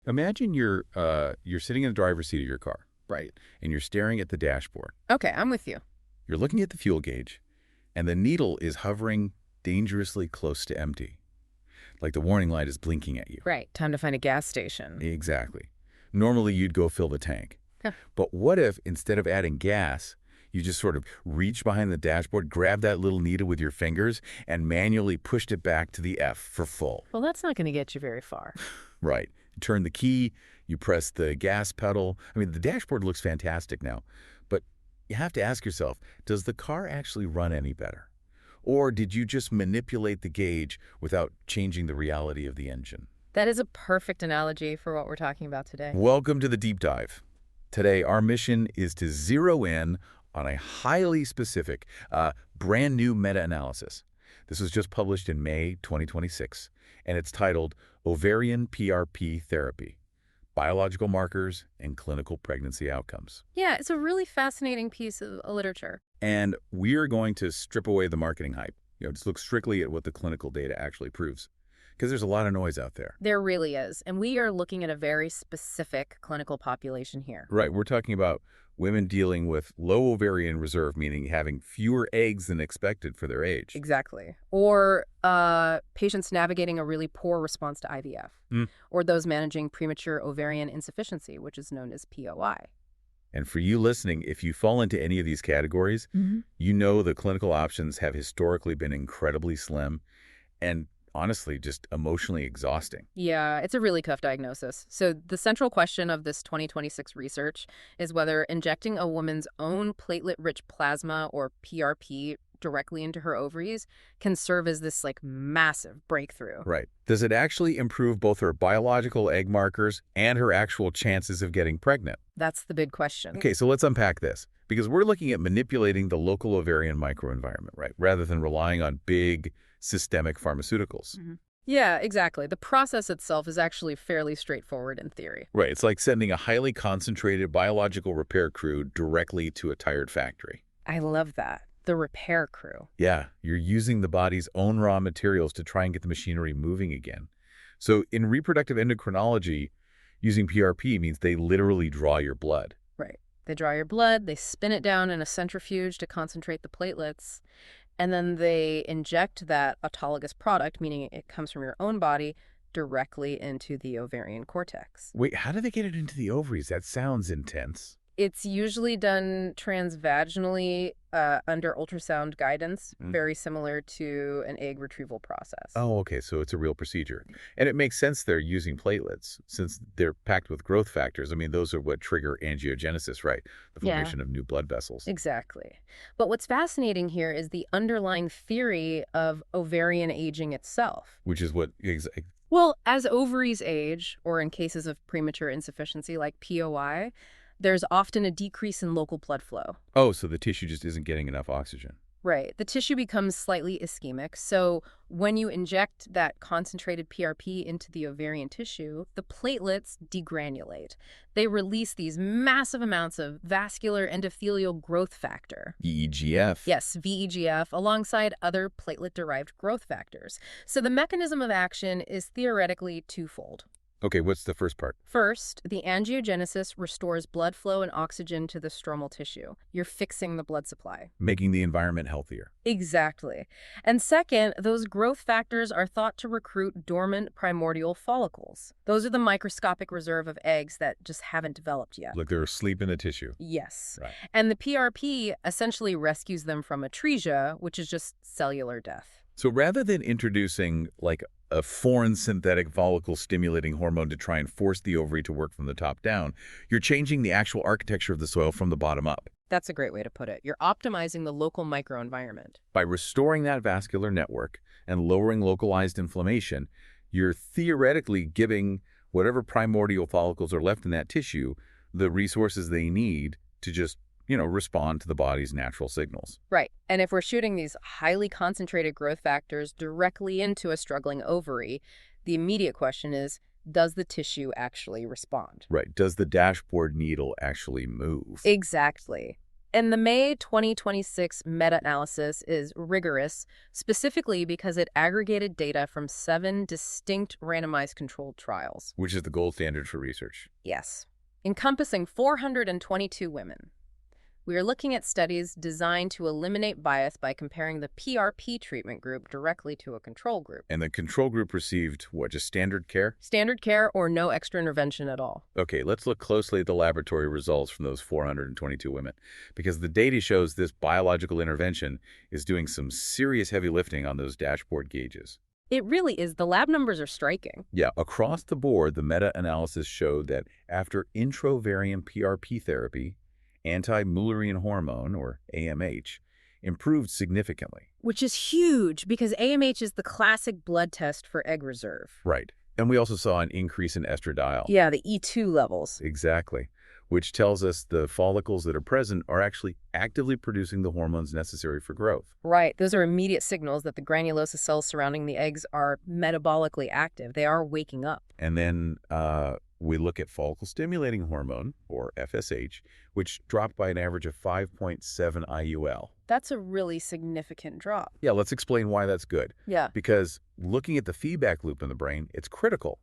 Imagine you're sitting in the driver's seat of your car, right? And you're staring at the dashboard. Okay, I'm with you. You're looking at the fuel gauge, and the needle is hovering dangerously close to empty. Like the warning light is blinking at you. Right, time to find a gas station. Exactly. Normally, you'd go fill the tank. Huh. But what if, instead of adding gas, you just sort of reached behind the dashboard, grabbed that little needle with your fingers, and manually pushed it back to the F for full? Well, that's not going to get you very far. Right. You turn the key, you press the gas pedal. I mean, the dashboard looks fantastic now, but you have to ask yourself, does the car actually run any better? Or did you just manipulate the gauge without changing the reality of the engine? That is a perfect analogy for what we're talking about today. Welcome to the deep dive. Today, our mission is to zero in on a highly specific, brand new meta-analysis. This was just published in May 2026, and it's titled Ovarian PRP Therapy, Biological Markers and Clinical Pregnancy Outcomes. Yeah, it's a really fascinating piece of literature. And we are going to strip away the marketing hype, just look strictly at what the clinical data actually proves. Because there's a lot of noise out there. There really is. And we are looking at a very specific clinical population here. Right. We're talking about women dealing with low ovarian reserve, meaning having fewer eggs than expected for their age. Exactly. Or patients navigating a really poor response to IVF. Or those managing premature ovarian insufficiency, which is known as POI. And for you listening, if you fall into any of these categories, you know the clinical options have historically been incredibly slim and honestly just emotionally exhausting. Yeah, it's a really tough diagnosis. So the central question of this 2026 research is whether injecting a woman's own platelet-rich plasma, or PRP, directly into her ovaries can serve as this massive breakthrough. Right. Does it actually improve both her biological egg markers and her actual chances of getting pregnant? That's the big question. Okay, so let's unpack this, because we're looking at manipulating the local ovarian microenvironment, right, rather than relying on big systemic pharmaceuticals. Yeah, exactly. The process itself is actually fairly straightforward in theory. Right. It's like sending a highly concentrated biological repair crew directly to a tired factory. I love that. The repair crew. Yeah, you're using the body's own raw materials to try and get the machinery moving again. So in reproductive endocrinology, using PRP means they literally draw your blood. Right. They draw your blood, they spin it down in a centrifuge to concentrate the platelets, and then they inject that autologous product, meaning it comes from your own body, directly into the ovarian cortex. Wait, how do they get it into the ovaries? That sounds intense. It's usually done transvaginally under ultrasound guidance, very similar to an egg retrieval process. Oh, okay, so it's a real procedure. And it makes sense they're using platelets since they're packed with growth factors. I mean, those are what trigger angiogenesis, right? The formation of new blood vessels. Exactly. But what's fascinating here is the underlying theory of ovarian aging itself. Which is what... Well, as ovaries age, or in cases of premature insufficiency like POI, there's often a decrease in local blood flow. Oh, so the tissue just isn't getting enough oxygen. Right. The tissue becomes slightly ischemic. So when you inject that concentrated PRP into the ovarian tissue, the platelets degranulate. They release these massive amounts of vascular endothelial growth factor. VEGF. Yes, VEGF, alongside other platelet-derived growth factors. So the mechanism of action is theoretically twofold. Okay, what's the first part? First, the angiogenesis restores blood flow and oxygen to the stromal tissue. You're fixing the blood supply. Making the environment healthier. Exactly. And second, those growth factors are thought to recruit dormant primordial follicles. Those are the microscopic reserve of eggs that just haven't developed yet. Like they're asleep in the tissue. Yes. Right. And the PRP essentially rescues them from atresia, which is just cellular death. So rather than introducing like a foreign synthetic follicle-stimulating hormone to try and force the ovary to work from the top down, you're changing the actual architecture of the soil from the bottom up. That's a great way to put it. You're optimizing the local microenvironment. By restoring that vascular network and lowering localized inflammation, you're theoretically giving whatever primordial follicles are left in that tissue the resources they need to just respond to the body's natural signals. Right. And if we're shooting these highly concentrated growth factors directly into a struggling ovary, the immediate question is, does the tissue actually respond? Right. Does the dashboard needle actually move? Exactly. And the May 2026 meta-analysis is rigorous, specifically because it aggregated data from 7 distinct randomized controlled trials. Which is the gold standard for research. Yes, encompassing 422 women. We are looking at studies designed to eliminate bias by comparing the PRP treatment group directly to a control group. And the control group received, what, just standard care? Standard care or no extra intervention at all. Okay, let's look closely at the laboratory results from those 422 women, because the data shows this biological intervention is doing some serious heavy lifting on those dashboard gauges. It really is. The lab numbers are striking. Yeah, across the board, the meta-analysis showed that after intravariant PRP therapy, anti-Mullerian hormone, or AMH, improved significantly. Which is huge because AMH is the classic blood test for egg reserve. Right. And we also saw an increase in estradiol. Yeah, the E2 levels. Exactly. Which tells us the follicles that are present are actually actively producing the hormones necessary for growth. Right. Those are immediate signals that the granulosa cells surrounding the eggs are metabolically active. They are waking up. And then we look at follicle-stimulating hormone, or FSH, which dropped by an average of 5.7 IUL. That's a really significant drop. Yeah, let's explain why that's good. Yeah. Because looking at the feedback loop in the brain, it's critical.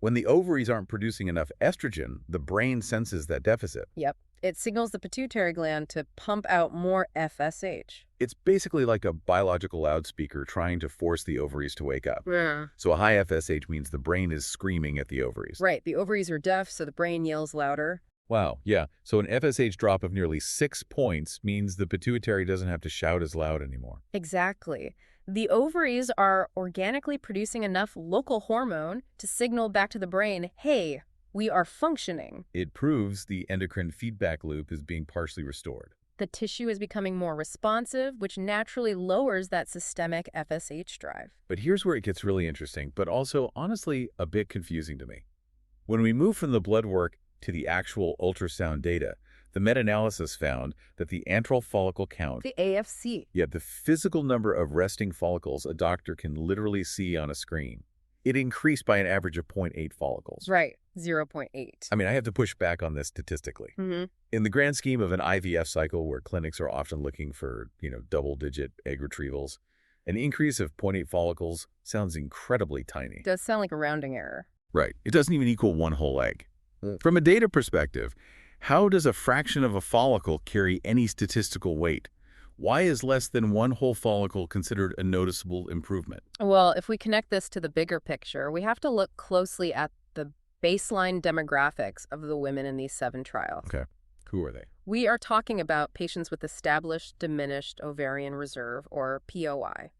When the ovaries aren't producing enough estrogen, the brain senses that deficit. Yep. It signals the pituitary gland to pump out more FSH. It's basically like a biological loudspeaker trying to force the ovaries to wake up. Yeah. So a high FSH means the brain is screaming at the ovaries. Right. The ovaries are deaf, so the brain yells louder. Wow, yeah. So an FSH drop of nearly 6 points means the pituitary doesn't have to shout as loud anymore. Exactly. The ovaries are organically producing enough local hormone to signal back to the brain, hey, we are functioning. It proves the endocrine feedback loop is being partially restored. The tissue is becoming more responsive, which naturally lowers that systemic FSH drive. But here's where it gets really interesting, but also, honestly, a bit confusing to me. When we move from the blood work to the actual ultrasound data, the meta-analysis found that the antral follicle count, The AFC. the physical number of resting follicles a doctor can literally see on a screen, it increased by an average of 0.8 follicles. Right, 0.8. I mean, I have to push back on this statistically. In the grand scheme of an IVF cycle where clinics are often looking for, double-digit egg retrievals, an increase of 0.8 follicles sounds incredibly tiny. Does sound like a rounding error. Right. It doesn't even equal one whole egg. From a data perspective, how does a fraction of a follicle carry any statistical weight? Why is less than one whole follicle considered a noticeable improvement? Well, if we connect this to the bigger picture, we have to look closely at the baseline demographics of the women in these 7 trials. Okay. Who are they? We are talking about patients with established diminished ovarian reserve, or POI.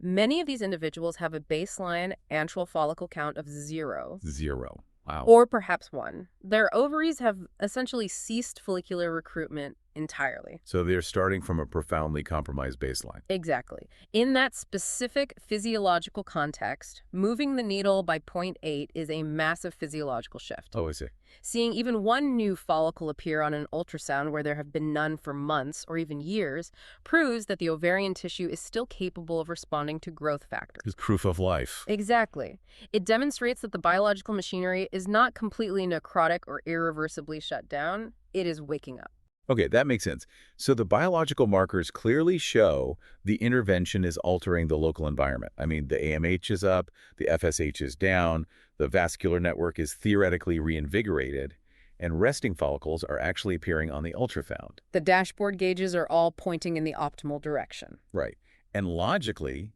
Many of these individuals have a baseline antral follicle count of 0. 0. Wow. Or perhaps 1. Their ovaries have essentially ceased follicular recruitment entirely. So they're starting from a profoundly compromised baseline. Exactly. In that specific physiological context, moving the needle by 0.8 is a massive physiological shift. Oh, I see. Seeing even one new follicle appear on an ultrasound where there have been none for months or even years proves that the ovarian tissue is still capable of responding to growth factors. It's proof of life. Exactly. It demonstrates that the biological machinery is not completely necrotic or irreversibly shut down. It is waking up. Okay, that makes sense. So the biological markers clearly show the intervention is altering the local environment. I mean, the AMH is up, the FSH is down, the vascular network is theoretically reinvigorated, and resting follicles are actually appearing on the ultrasound. The dashboard gauges are all pointing in the optimal direction. Right. And logically,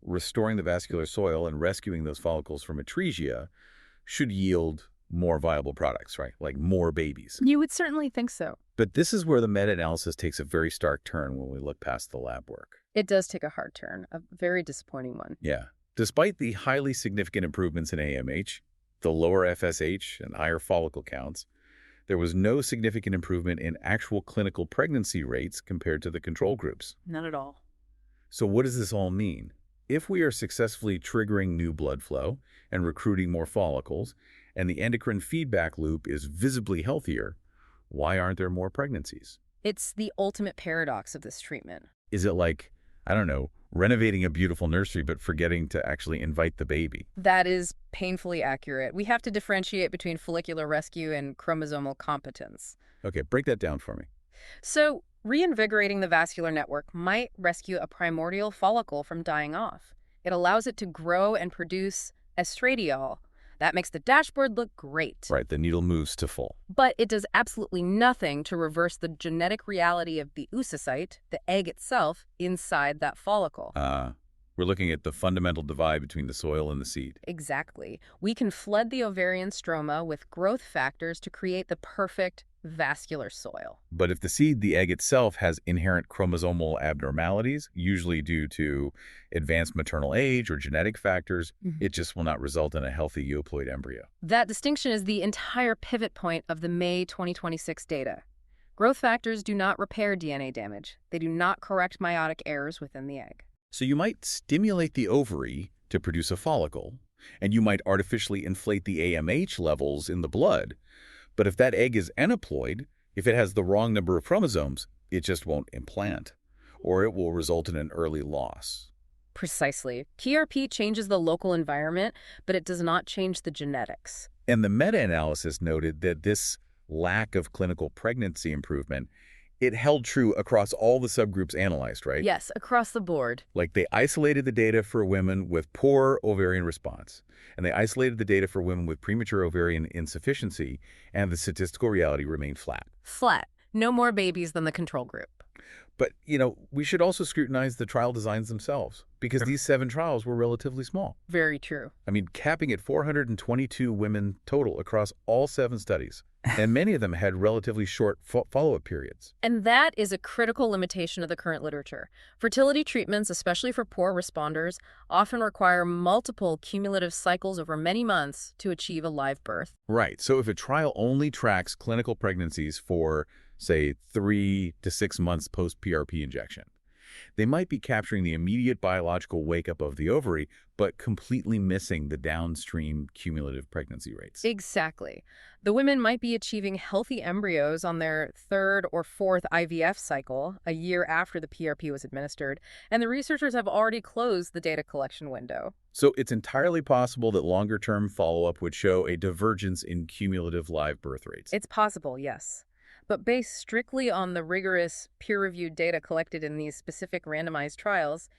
restoring the vascular soil and rescuing those follicles from atresia should yield more viable products, right? Like more babies. You would certainly think so. But this is where the meta-analysis takes a very stark turn when we look past the lab work. It does take a hard turn, a very disappointing one. Yeah. Despite the highly significant improvements in AMH, the lower FSH, and higher follicle counts, there was no significant improvement in actual clinical pregnancy rates compared to the control groups. Not at all. So what does this all mean? If we are successfully triggering new blood flow and recruiting more follicles, and the endocrine feedback loop is visibly healthier, why aren't there more pregnancies? It's the ultimate paradox of this treatment. Is it like, I don't know, renovating a beautiful nursery but forgetting to actually invite the baby? That is painfully accurate. We have to differentiate between follicular rescue and chromosomal competence. Okay, break that down for me. So Reinvigorating the vascular network might rescue a primordial follicle from dying off. It allows it to grow and produce estradiol. That makes the dashboard look great. Right, the needle moves to full. But it does absolutely nothing to reverse the genetic reality of the oocyte, the egg itself, inside that follicle. We're looking at the fundamental divide between the soil and the seed. Exactly. We can flood the ovarian stroma with growth factors to create the perfect vascular soil. But if the seed, the egg itself, has inherent chromosomal abnormalities, usually due to advanced maternal age or genetic factors, it just will not result in a healthy euploid embryo. That distinction is the entire pivot point of the May 2026 data. Growth factors do not repair DNA damage. They do not correct meiotic errors within the egg. So you might stimulate the ovary to produce a follicle, and you might artificially inflate the AMH levels in the blood. But if that egg is aneuploid, if it has the wrong number of chromosomes, it just won't implant, or it will result in an early loss. Precisely. PRP changes the local environment, but it does not change the genetics. And the meta-analysis noted that this lack of clinical pregnancy improvement, it held true across all the subgroups analyzed, right? Yes, across the board. Like they isolated the data for women with poor ovarian response, and they isolated the data for women with premature ovarian insufficiency, and the statistical reality remained flat. Flat. No more babies than the control group. But, we should also scrutinize the trial designs themselves, because these 7 trials were relatively small. Very true. I mean, capping at 422 women total across all 7 studies. And many of them had relatively short follow-up periods. And that is a critical limitation of the current literature. Fertility treatments, especially for poor responders, often require multiple cumulative cycles over many months to achieve a live birth. Right. So if a trial only tracks clinical pregnancies for, say, 3 to 6 months post-PRP injection, they might be capturing the immediate biological wake-up of the ovary, but completely missing the downstream cumulative pregnancy rates. Exactly. The women might be achieving healthy embryos on their 3rd or 4th IVF cycle, a year after the PRP was administered, and the researchers have already closed the data collection window. So it's entirely possible that longer-term follow-up would show a divergence in cumulative live birth rates. It's possible, yes. But based strictly on the rigorous, peer-reviewed data collected in these specific randomized trials,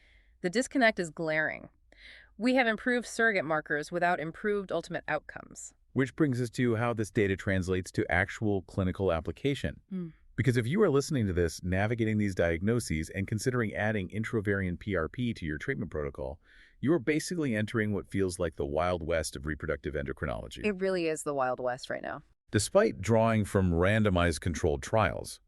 the disconnect is glaring. We have improved surrogate markers without improved ultimate outcomes. Which brings us to how this data translates to actual clinical application. Because if you are listening to this, navigating these diagnoses, and considering adding intravariant PRP to your treatment protocol, you are basically entering what feels like the Wild West of reproductive endocrinology. It really is the Wild West right now. Despite drawing from randomized controlled trials,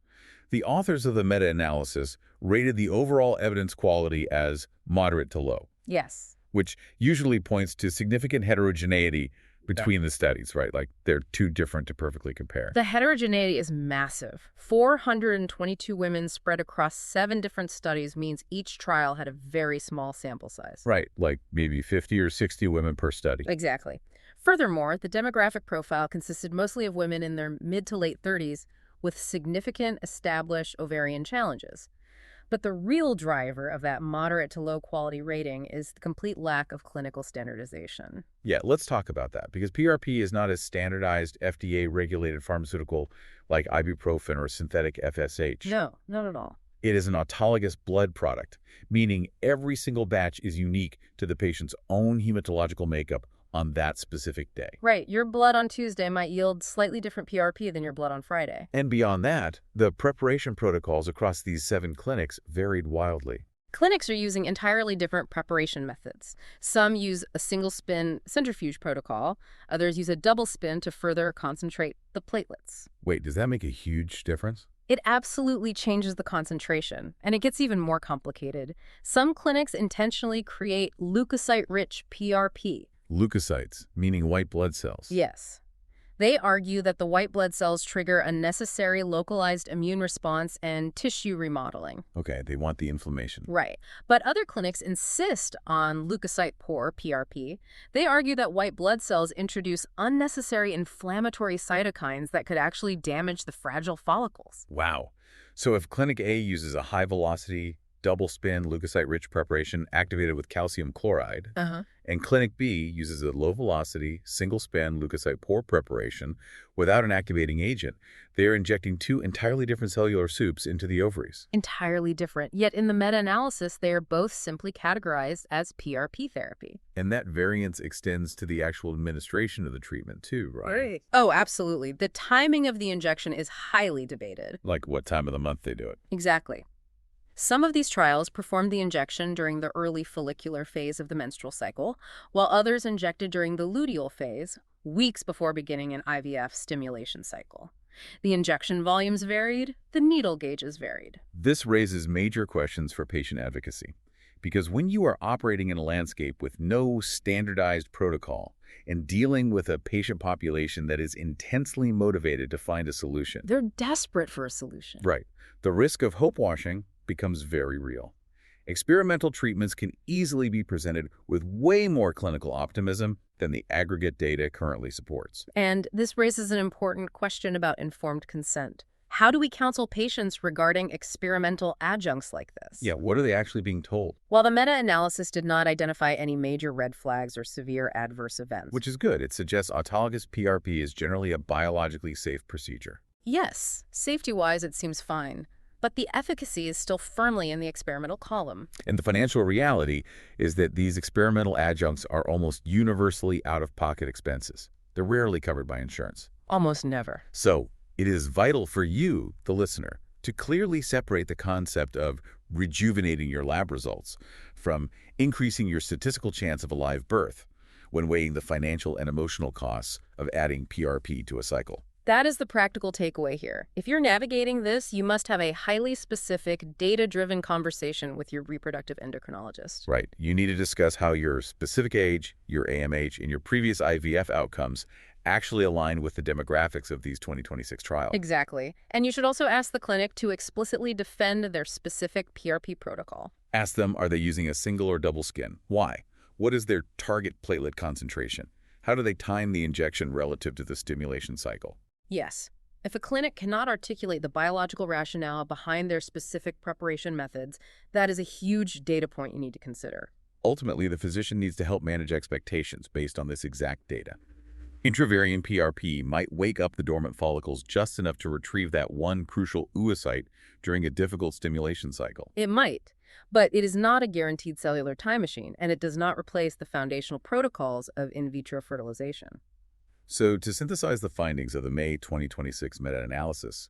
the authors of the meta-analysis rated the overall evidence quality as moderate to low. Yes. Which usually points to significant heterogeneity between the studies, right? Like they're too different to perfectly compare. The heterogeneity is massive. 422 women spread across 7 different studies means each trial had a very small sample size. Right, like maybe 50 or 60 women per study. Exactly. Furthermore, the demographic profile consisted mostly of women in their mid to late 30s with significant established ovarian challenges. But the real driver of that moderate to low quality rating is the complete lack of clinical standardization. Yeah, let's talk about that, because PRP is not a standardized FDA-regulated pharmaceutical like ibuprofen or synthetic FSH. No, not at all. It is an autologous blood product, meaning every single batch is unique to the patient's own hematological makeup on that specific day. Right. Your blood on Tuesday might yield slightly different PRP than your blood on Friday. And beyond that, the preparation protocols across these 7 clinics varied wildly. Clinics are using entirely different preparation methods. Some use a single-spin centrifuge protocol. Others use a double spin to further concentrate the platelets. Wait, does that make a huge difference? It absolutely changes the concentration, and it gets even more complicated. Some clinics intentionally create leukocyte-rich PRP. Leukocytes, meaning white blood cells. Yes. They argue that the white blood cells trigger a necessary localized immune response and tissue remodeling. Okay, they want the inflammation. Right. But other clinics insist on leukocyte-poor PRP. They argue that white blood cells introduce unnecessary inflammatory cytokines that could actually damage the fragile follicles. Wow. So if Clinic A uses a high-velocity, double-spin leukocyte-rich preparation activated with calcium chloride. Uh-huh. And Clinic B uses a low-velocity, single-spin leukocyte pore preparation without an activating agent. They are injecting two entirely different cellular soups into the ovaries. Entirely different. Yet in the meta-analysis, they are both simply categorized as PRP therapy. And that variance extends to the actual administration of the treatment too, right? Oh, absolutely. The timing of the injection is highly debated. Like what time of the month they do it. Exactly. Some of these trials performed the injection during the early follicular phase of the menstrual cycle, while others injected during the luteal phase, weeks before beginning an IVF stimulation cycle. The injection volumes varied, the needle gauges varied. This raises major questions for patient advocacy. Because when you are operating in a landscape with no standardized protocol and dealing with a patient population that is intensely motivated to find a solution. They're desperate for a solution. Right. The risk of hope washing becomes very real. Experimental treatments can easily be presented with way more clinical optimism than the aggregate data currently supports. And this raises an important question about informed consent. How do we counsel patients regarding experimental adjuncts like this? Yeah, what are they actually being told? While the meta-analysis did not identify any major red flags or severe adverse events. Which is good. It suggests autologous PRP is generally a biologically safe procedure. Yes, safety-wise it seems fine. But the efficacy is still firmly in the experimental column. And the financial reality is that these experimental adjuncts are almost universally out-of-pocket expenses. They're rarely covered by insurance. Almost never. So it is vital for you, the listener, to clearly separate the concept of rejuvenating your lab results from increasing your statistical chance of a live birth when weighing the financial and emotional costs of adding PRP to a cycle. That is the practical takeaway here. If you're navigating this, you must have a highly specific, data-driven conversation with your reproductive endocrinologist. Right. You need to discuss how your specific age, your AMH, and your previous IVF outcomes actually align with the demographics of these 2026 trials. Exactly. And you should also ask the clinic to explicitly defend their specific PRP protocol. Ask them, are they using a single or double skin? Why? What is their target platelet concentration? How do they time the injection relative to the stimulation cycle? Yes. If a clinic cannot articulate the biological rationale behind their specific preparation methods, that is a huge data point you need to consider. Ultimately, the physician needs to help manage expectations based on this exact data. Intraovarian PRP might wake up the dormant follicles just enough to retrieve that one crucial oocyte during a difficult stimulation cycle. It might, but it is not a guaranteed cellular time machine, and it does not replace the foundational protocols of in vitro fertilization. So, to synthesize the findings of the May 2026 meta-analysis,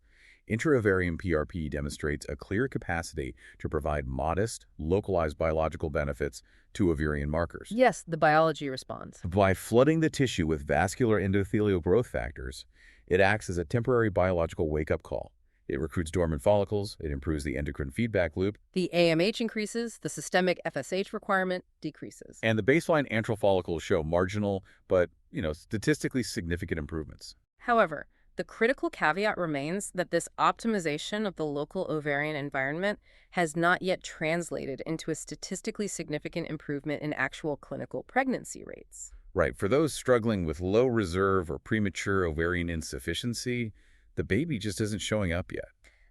intraovarian PRP demonstrates a clear capacity to provide modest, localized biological benefits to ovarian markers. Yes, the biology responds. By flooding the tissue with vascular endothelial growth factors, it acts as a temporary biological wake-up call. It recruits dormant follicles, it improves the endocrine feedback loop. The AMH increases, the systemic FSH requirement decreases. And the baseline antral follicles show marginal, but, statistically significant improvements. However, the critical caveat remains that this optimization of the local ovarian environment has not yet translated into a statistically significant improvement in actual clinical pregnancy rates. Right. For those struggling with low reserve or premature ovarian insufficiency, the baby just isn't showing up yet.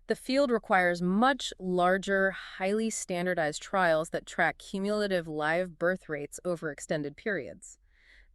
The field requires much larger, highly standardized trials that track cumulative live birth rates over extended periods.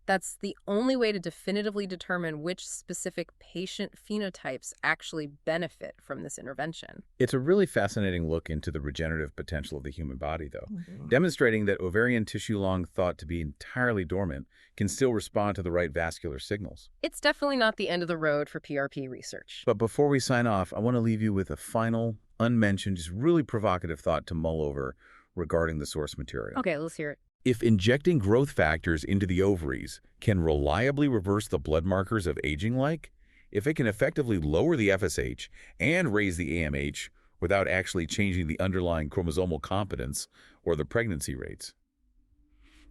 That's the only way to definitively determine which specific patient phenotypes actually benefit from this intervention. It's a really fascinating look into the regenerative potential of the human body, though, demonstrating that ovarian tissue long thought to be entirely dormant can still respond to the right vascular signals. It's definitely not the end of the road for PRP research. But before we sign off, I want to leave you with a final, unmentioned, just really provocative thought to mull over regarding the source material. Okay, let's hear it. If injecting growth factors into the ovaries can reliably reverse the blood markers of aging-like, if it can effectively lower the FSH and raise the AMH without actually changing the underlying chromosomal competence or the pregnancy rates,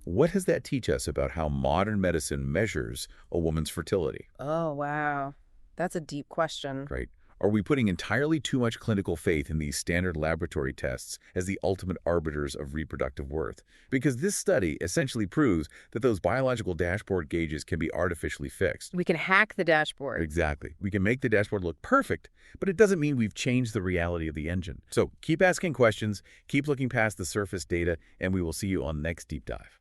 what does that teach us about how modern medicine measures a woman's fertility? Oh, wow. That's a deep question. Right? Are we putting entirely too much clinical faith in these standard laboratory tests as the ultimate arbiters of reproductive worth? Because this study essentially proves that those biological dashboard gauges can be artificially fixed. We can hack the dashboard. Exactly. We can make the dashboard look perfect, but it doesn't mean we've changed the reality of the engine. So keep asking questions, keep looking past the surface data, and we will see you on the next deep dive.